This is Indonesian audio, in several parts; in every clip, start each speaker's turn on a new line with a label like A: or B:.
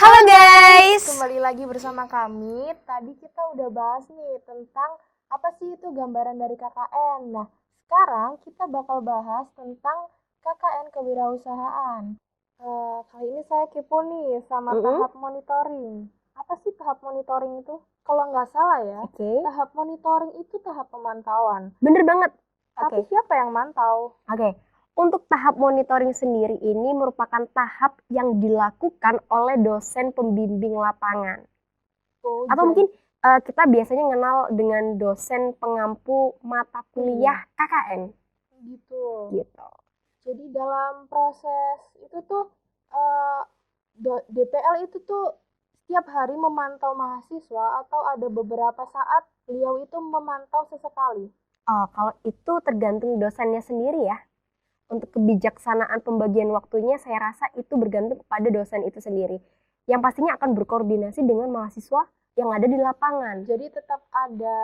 A: Halo guys.
B: Kembali lagi bersama kami. Tadi kita udah bahas nih tentang apa sih itu gambaran dari KKN. Nah, sekarang kita bakal bahas tentang KKN kewirausahaan. Kali ini saya kepo nih sama tahap monitoring. Apa sih tahap monitoring itu? Kalau nggak salah ya, tahap monitoring itu tahap pemantauan.
A: Bener banget.
B: Tapi siapa yang mantau?
A: Untuk tahap monitoring sendiri ini merupakan tahap yang dilakukan oleh dosen pembimbing lapangan. Atau mungkin kita biasanya kenal dengan dosen pengampu mata kuliah KKN.
B: Gitu. Jadi dalam proses itu tuh DPL itu tuh setiap hari memantau mahasiswa atau ada beberapa saat beliau itu memantau sesekali?
A: Kalau itu tergantung dosennya sendiri ya. Untuk kebijaksanaan pembagian waktunya saya rasa itu bergantung kepada dosen itu sendiri. Yang pastinya akan berkoordinasi dengan mahasiswa yang ada di lapangan.
B: Jadi tetap ada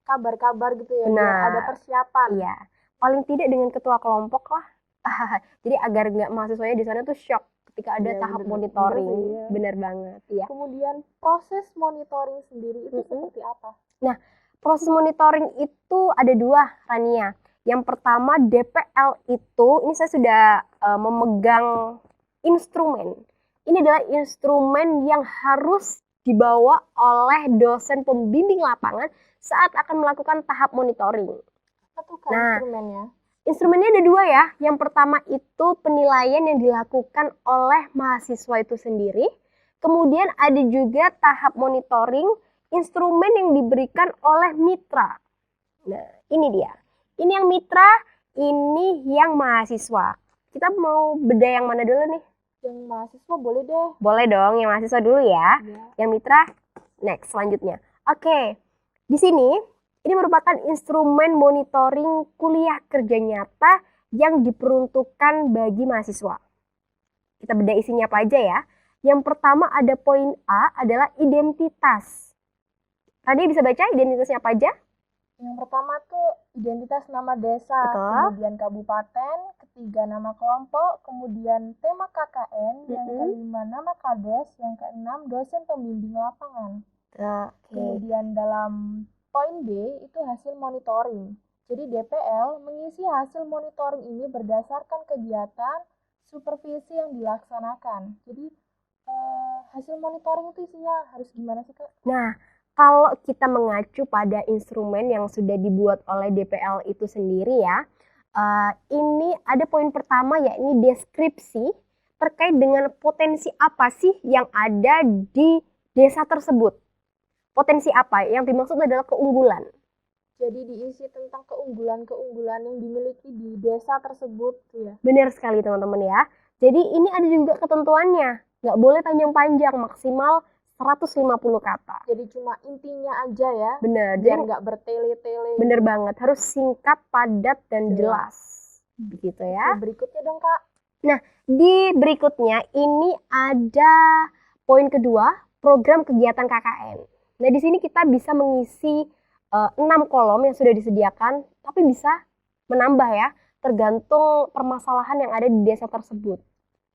B: kabar-kabar gitu ya,
A: Benar.
B: ada persiapan.
A: Iya, paling tidak dengan ketua kelompok lah. Jadi agar nggak mahasiswanya di sana tuh shock ketika ada tahap monitoring. Bener banget. Iya.
B: Kemudian proses monitoring sendiri itu seperti apa?
A: Nah, proses monitoring itu ada dua, Rania. Yang pertama DPL itu, ini saya sudah memegang instrumen. Ini adalah instrumen yang harus dibawa oleh dosen pembimbing lapangan saat akan melakukan tahap monitoring.
B: Apa tuh instrumennya?
A: Instrumennya ada dua ya. Yang pertama itu penilaian yang dilakukan oleh mahasiswa itu sendiri. Kemudian ada juga tahap monitoring, instrumen yang diberikan oleh mitra. Nah, ini dia. Ini yang mitra, ini yang mahasiswa. Kita mau beda yang mana dulu nih?
B: Yang mahasiswa boleh deh.
A: Boleh dong, yang mahasiswa dulu ya. Yang mitra, next selanjutnya. Oke, di sini ini merupakan instrumen monitoring kuliah kerja nyata yang diperuntukkan bagi mahasiswa. Kita beda isinya apa aja ya. Yang pertama ada poin A adalah identitas. Tadi bisa baca identitasnya apa aja?
B: Yang pertama tuh identitas nama desa, kemudian kabupaten, ketiga nama kelompok, kemudian tema KKN, yang kelima nama kades, yang keenam dosen pembimbing lapangan. Kemudian dalam poin B itu hasil monitoring. Jadi DPL mengisi hasil monitoring ini berdasarkan kegiatan supervisi yang dilaksanakan. Jadi hasil monitoring itu isinya harus gimana sih, Kak?
A: Nah, kalau kita mengacu pada instrumen yang sudah dibuat oleh DPL itu sendiri ya, ini ada poin pertama yakni deskripsi terkait dengan potensi apa sih yang ada di desa tersebut. Potensi apa? Yang dimaksud adalah keunggulan.
B: Jadi diisi tentang keunggulan-keunggulan yang dimiliki di desa tersebut ya.
A: Benar sekali teman-teman ya. Jadi ini ada juga ketentuannya. Nggak boleh panjang-panjang, maksimal 150 kata.
B: Jadi cuma intinya aja ya.
A: Bener.
B: Biar nggak bertele-tele.
A: Bener banget. Harus singkat, padat, dan jelas. Begitu ya.
B: Berikutnya dong, Kak.
A: Nah, di berikutnya ini ada poin kedua, program kegiatan KKN. Nah, di sini kita bisa mengisi 6 kolom yang sudah disediakan, tapi bisa menambah ya, tergantung permasalahan yang ada di desa tersebut.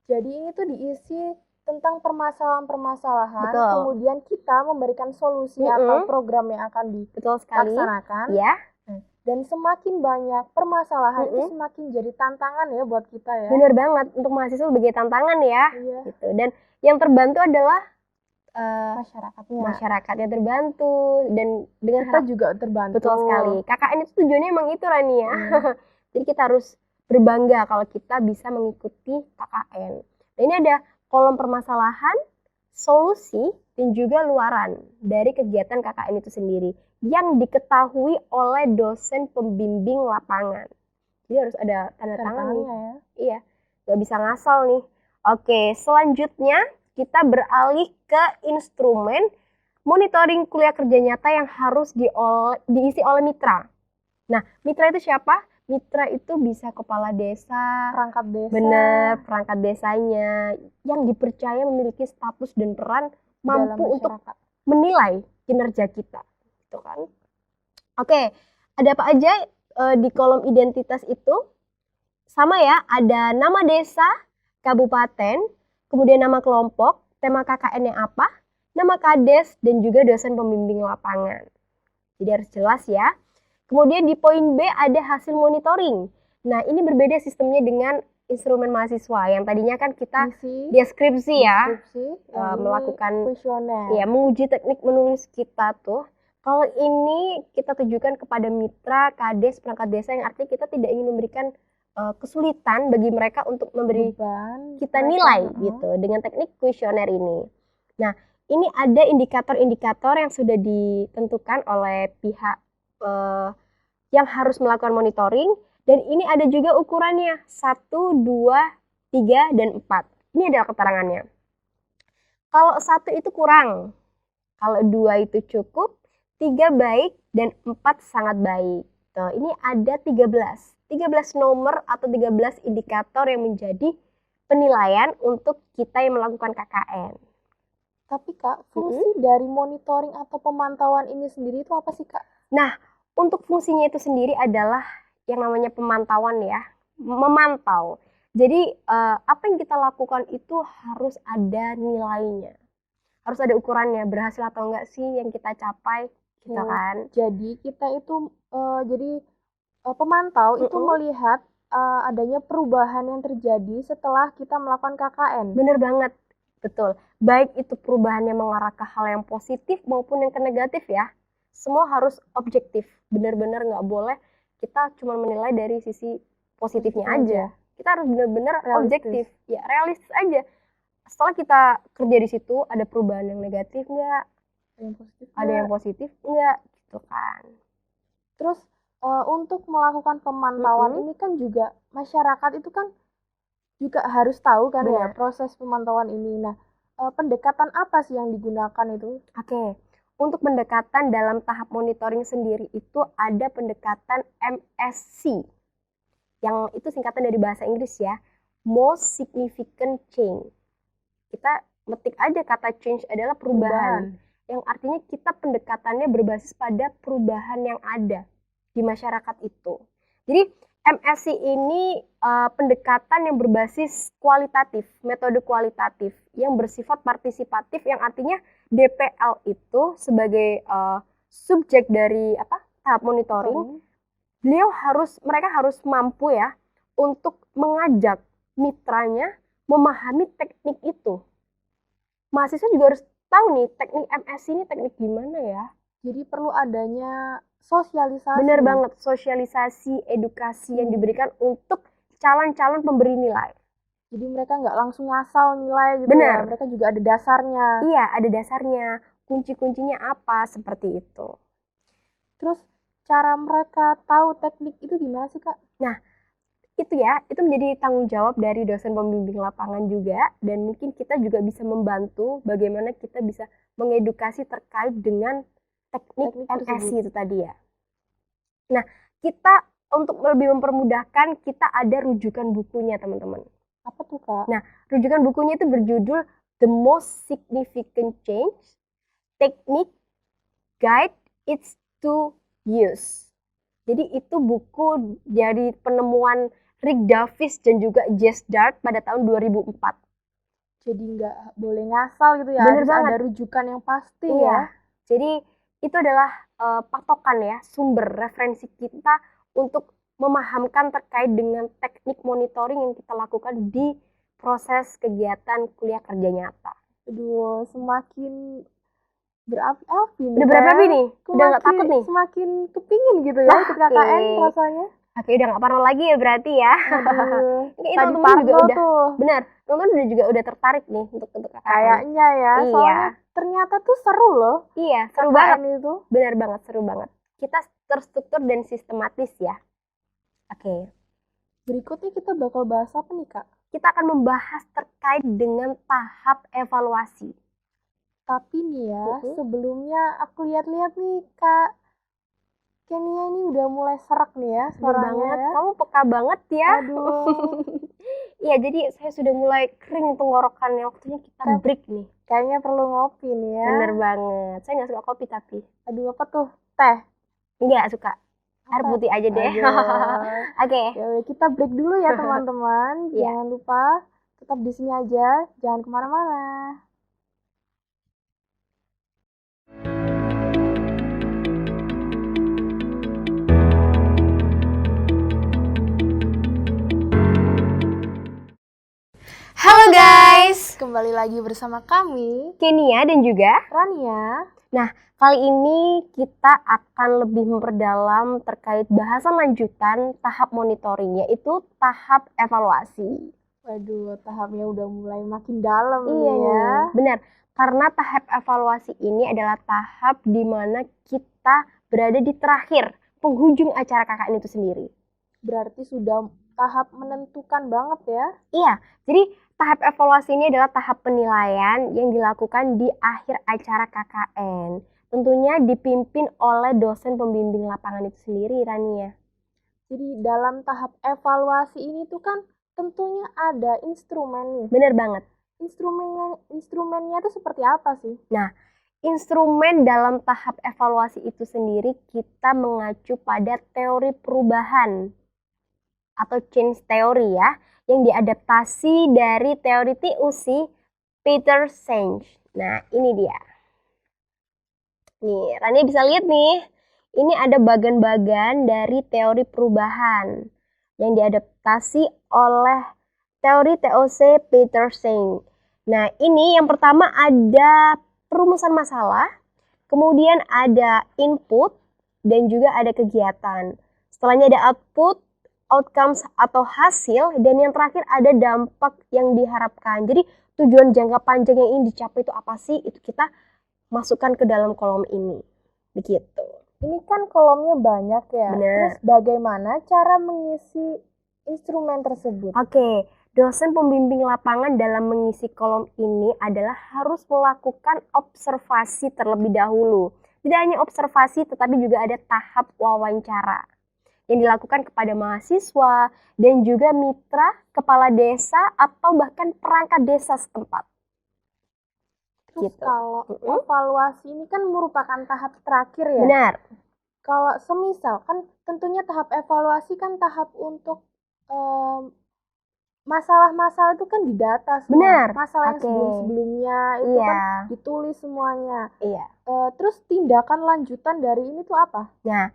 B: Jadi ini tuh diisi tentang permasalahan-permasalahan, kemudian kita memberikan solusi atau program yang akan dilaksanakan.
A: Ya.
B: Dan semakin banyak permasalahan itu semakin jadi tantangan ya buat kita ya.
A: Bener banget, untuk mahasiswa sebagai tantangan ya. Gitu. Dan yang terbantu adalah masyarakatnya terbantu, dan dengan
B: kita juga terbantu.
A: Betul sekali. KKN itu tujuannya emang itu, Rania. Jadi kita harus berbangga kalau kita bisa mengikuti KKN. Nah, ini ada kolom permasalahan, solusi, dan juga luaran dari kegiatan KKN itu sendiri yang diketahui oleh dosen pembimbing lapangan. Jadi harus ada tanda tangan nih.
B: Ya.
A: Iya, nggak bisa ngasal nih. Oke, selanjutnya kita beralih ke instrumen monitoring kuliah kerja nyata yang harus diisi oleh mitra. Nah, mitra itu siapa? Mitra itu bisa kepala desa,
B: perangkat desa.
A: Benar, perangkat desanya yang dipercaya memiliki status dan peran mampu untuk menilai kinerja kita, gitu kan? Oke, ada apa aja di kolom identitas itu? Sama ya, ada nama desa, kabupaten, kemudian nama kelompok, tema KKN-nya apa, nama kades, dan juga dosen pembimbing lapangan. Jadi harus jelas ya. Kemudian di poin B ada hasil monitoring. Nah, ini berbeda sistemnya dengan instrumen mahasiswa yang tadinya kan kita deskripsi ya, melakukan
B: kuesioner.
A: Ya, menguji teknik menulis kita tuh. Kalau ini kita tujukan kepada mitra, kades, perangkat desa yang artinya kita tidak ingin memberikan kesulitan bagi mereka untuk memberi kita nilai gitu dengan teknik kuesioner ini. Nah, ini ada indikator-indikator yang sudah ditentukan oleh pihak yang harus melakukan monitoring, dan ini ada juga ukurannya 1, 2, 3, dan 4. Ini adalah keterangannya. Kalau 1 itu kurang, kalau 2 itu cukup, 3 baik, dan 4 sangat baik. Tuh, ini ada 13 nomor atau 13 indikator yang menjadi penilaian untuk kita yang melakukan KKN.
B: Tapi Kak, fungsi dari monitoring atau pemantauan ini sendiri itu apa sih Kak?
A: Nah, untuk fungsinya itu sendiri adalah yang namanya pemantauan ya, memantau. Jadi apa yang kita lakukan itu harus ada nilainya, harus ada ukurannya, berhasil atau enggak sih yang kita capai, gitu kan?
B: Jadi kita itu pemantau itu melihat adanya perubahan yang terjadi setelah kita melakukan KKN.
A: Bener banget, betul. Baik itu perubahannya mengarah ke hal yang positif maupun yang ke negatif ya. Semua harus objektif, benar-benar nggak boleh kita cuma menilai dari sisi positifnya aja. Kita harus benar-benar objektif, ya realistis aja. Setelah kita kerja di situ, ada perubahan yang negatif nggak? Ada yang positif nggak? Gitu kan.
B: Terus untuk melakukan pemantauan ini kan juga masyarakat itu kan juga harus tahu kan ya proses pemantauan ini. Nah, pendekatan apa sih yang digunakan itu?
A: Oke. Untuk pendekatan dalam tahap monitoring sendiri itu ada pendekatan MSC, yang itu singkatan dari bahasa Inggris ya, Most Significant Change. Kita metik aja kata change adalah perubahan, yang artinya kita pendekatannya berbasis pada perubahan yang ada di masyarakat itu. Jadi MSC ini pendekatan yang berbasis kualitatif, metode kualitatif yang bersifat partisipatif, yang artinya DPL itu sebagai subjek dari tahap monitoring, mereka harus mampu ya untuk mengajak mitranya memahami teknik itu. Mahasiswa juga harus tahu nih teknik MSC ini teknik gimana ya.
B: Jadi perlu adanya sosialisasi.
A: Benar banget, sosialisasi, edukasi yang diberikan untuk calon-calon pemberi nilai.
B: Jadi mereka nggak langsung ngasal nilai gitu.
A: Benar.
B: Ya. Mereka juga ada dasarnya.
A: Iya, ada dasarnya. Kunci-kuncinya apa, seperti itu.
B: Terus cara mereka tahu teknik itu gimana sih Kak?
A: Nah, itu menjadi tanggung jawab dari dosen pembimbing lapangan juga, dan mungkin kita juga bisa membantu bagaimana kita bisa mengedukasi terkait dengan teknik MSC itu tadi ya. Nah, kita untuk lebih mempermudahkan, kita ada rujukan bukunya teman-teman.
B: Apa tuh Kak?
A: Nah, rujukan bukunya itu berjudul The Most Significant Change, Technique, Guide It's to Use. Jadi itu buku dari penemuan Rick Davis dan juga Jess Dart pada tahun 2004.
B: Jadi nggak boleh ngasal gitu ya,
A: Bener
B: harus
A: banget.
B: Ada rujukan yang pasti
A: ya. Jadi itu adalah patokan ya, sumber referensi kita untuk memahamkan terkait dengan teknik monitoring yang kita lakukan di proses kegiatan kuliah kerja nyata.
B: Aduh, semakin berapi-api nih.
A: Udah berapi-api nih? Udah nggak takut nih?
B: Semakin kepingin gitu ya ikut KKN rasanya.
A: Oke, udah nggak parno lagi ya berarti ya.
B: Ini teman-teman juga udah
A: benar. Teman-teman juga udah tertarik nih untuk KKN.
B: Kayaknya ya, soalnya ternyata tuh seru loh.
A: Iya, seru banget itu. Benar banget, seru banget. Kita terstruktur dan sistematis ya. Oke.
B: Berikutnya kita bakal bahas apa nih Kak?
A: Kita akan membahas terkait dengan tahap evaluasi.
B: Tapi nih ya, sebelumnya aku lihat-lihat nih Kak, Kenia ini udah mulai serak nih ya suaranya
A: banget.
B: Ya.
A: Kamu peka banget ya.
B: Aduh.
A: Iya, jadi saya sudah mulai kering tenggorokannya. Waktunya kita break nih.
B: Kayaknya perlu ngopi nih ya.
A: Bener banget. Saya nggak suka kopi tapi.
B: Aduh, apa tuh? Teh?
A: Nggak suka. Air putih aja deh. Oke.
B: Ya, kita break dulu ya teman-teman. Jangan lupa tetap di sini aja. Jangan kemana-mana.
A: Halo guys,
B: Kembali lagi bersama kami,
A: Kenia dan juga.
B: Rania.
A: Nah, kali ini kita akan lebih memperdalam terkait bahasan lanjutan tahap monitoring, yaitu tahap evaluasi.
B: Waduh, tahapnya udah mulai makin dalam
A: Iya
B: nih ya.
A: nih, benar. Karena tahap evaluasi ini adalah tahap di mana kita berada di terakhir penghujung acara KKN itu sendiri.
B: Berarti sudah tahap menentukan banget ya.
A: Iya, jadi tahap evaluasi ini adalah tahap penilaian yang dilakukan di akhir acara KKN. Tentunya dipimpin oleh dosen pembimbing lapangan itu sendiri, Rania.
B: Jadi dalam tahap evaluasi ini tuh kan tentunya ada instrumen nih.
A: Bener banget.
B: Instrumennya tuh seperti apa sih?
A: Nah, instrumen dalam tahap evaluasi itu sendiri kita mengacu pada teori perubahan atau change theory ya, yang diadaptasi dari teori TUC Peter Senge. Nah, ini dia. Nih, Rania bisa lihat nih. Ini ada bagan-bagan dari teori perubahan yang diadaptasi oleh teori TOC Peter Senge. Nah, ini yang pertama ada perumusan masalah, kemudian ada input, dan juga ada kegiatan. Setelahnya ada output, outcomes atau hasil, dan yang terakhir ada dampak yang diharapkan. Jadi tujuan jangka panjang yang ingin dicapai itu apa sih? Itu kita masukkan ke dalam kolom ini. Begitu.
B: Ini kan kolomnya banyak ya.
A: Bener.
B: Terus bagaimana cara mengisi instrumen tersebut?
A: Oke, dosen pembimbing lapangan dalam mengisi kolom ini adalah harus melakukan observasi terlebih dahulu. Tidak hanya observasi, tetapi juga ada tahap wawancara yang dilakukan kepada mahasiswa dan juga mitra, kepala desa, atau bahkan perangkat desa setempat.
B: Terus
A: Gitu.
B: kalau evaluasi ini kan merupakan tahap terakhir ya.
A: Benar.
B: Kalau semisal kan tentunya tahap evaluasi kan tahap untuk masalah-masalah itu kan didata semua.
A: Benar.
B: Masalah yang
A: Oke.
B: sebelum-sebelumnya itu
A: Iya.
B: kan ditulis semuanya.
A: Iya.
B: Terus tindakan lanjutan dari ini tuh apa?
A: Nah,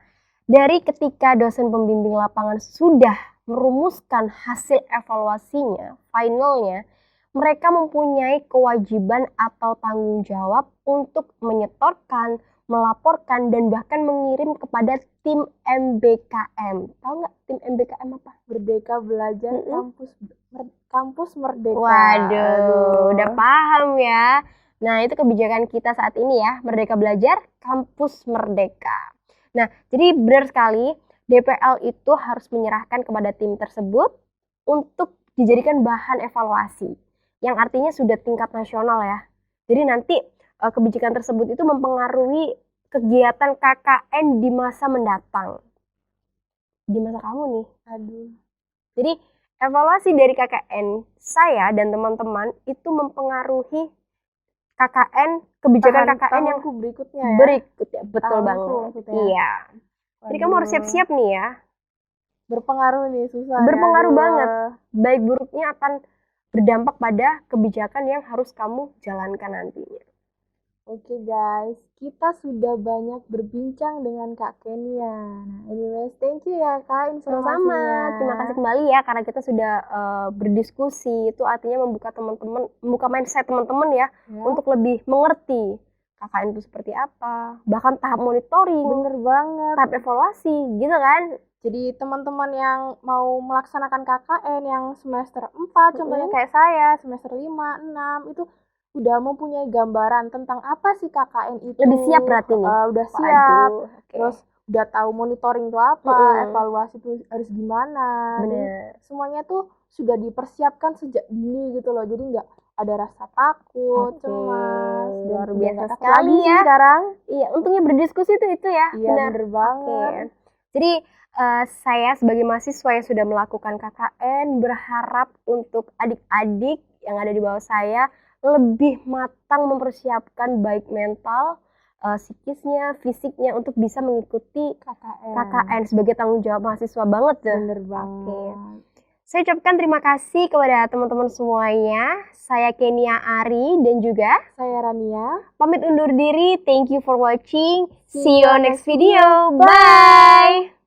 A: dari ketika dosen pembimbing lapangan sudah merumuskan hasil evaluasinya, finalnya, mereka mempunyai kewajiban atau tanggung jawab untuk menyetorkan, melaporkan, dan bahkan mengirim kepada tim MBKM. Tahu nggak tim MBKM apa?
B: Merdeka Belajar Kampus Merdeka.
A: Waduh, udah paham ya. Nah, itu kebijakan kita saat ini ya, Merdeka Belajar Kampus Merdeka. Nah, jadi benar sekali, DPL itu harus menyerahkan kepada tim tersebut untuk dijadikan bahan evaluasi, yang artinya sudah tingkat nasional ya. Jadi nanti kebijakan tersebut itu mempengaruhi kegiatan KKN di masa mendatang. Di masa kamu nih.
B: Aduh.
A: Jadi evaluasi dari KKN saya dan teman-teman itu mempengaruhi KKN, kebijakan KKN yang
B: berikutnya ya.
A: berikutnya. Betul
B: Tahunku
A: banget.
B: maksudnya.
A: Iya. Jadi kamu harus siap-siap nih ya.
B: Berpengaruh nih, susah.
A: Berpengaruh
B: ya.
A: banget. Baik buruknya akan berdampak pada kebijakan yang harus kamu jalankan nantinya.
B: Oke guys, kita sudah banyak berbincang dengan Kak Kenia. Nah, anyways, thank you ya Kak informasinya.
A: Sama-sama. Terima kasih kembali ya karena kita sudah berdiskusi. Itu artinya membuka mindset teman-teman ya, untuk lebih mengerti KKN itu seperti apa. Bahkan tahap monitoring,
B: Bener banget.
A: tahap evaluasi, gitu kan?
B: Jadi teman-teman yang mau melaksanakan KKN yang semester 4, contohnya kayak saya, semester 5, 6, itu udah mempunyai gambaran tentang apa sih KKN itu.
A: Lebih siap berarti nih.
B: Udah siap.
A: Waduh, oke.
B: Terus udah tahu monitoring itu apa, evaluasi itu harus gimana.
A: Bener.
B: Semuanya tuh sudah dipersiapkan sejak dini gitu loh. Jadi nggak ada rasa takut, cemas.
A: Luar
B: Dan
A: biasa
B: udah
A: sekali
B: lagi sih
A: ya.
B: sekarang.
A: Iya, untungnya berdiskusi itu ya.
B: Iya, bener banget.
A: Oke. Jadi saya sebagai mahasiswa yang sudah melakukan KKN berharap untuk adik-adik yang ada di bawah saya lebih matang mempersiapkan baik mental, psikisnya, fisiknya untuk bisa mengikuti KKN sebagai tanggung jawab mahasiswa banget tuh.
B: Bener banget.
A: Oke. Saya ucapkan terima kasih kepada teman-teman semuanya. Saya Kenia Ari dan juga
B: Saya Rania.
A: pamit undur diri. Thank you for watching. See you on next video. Bye.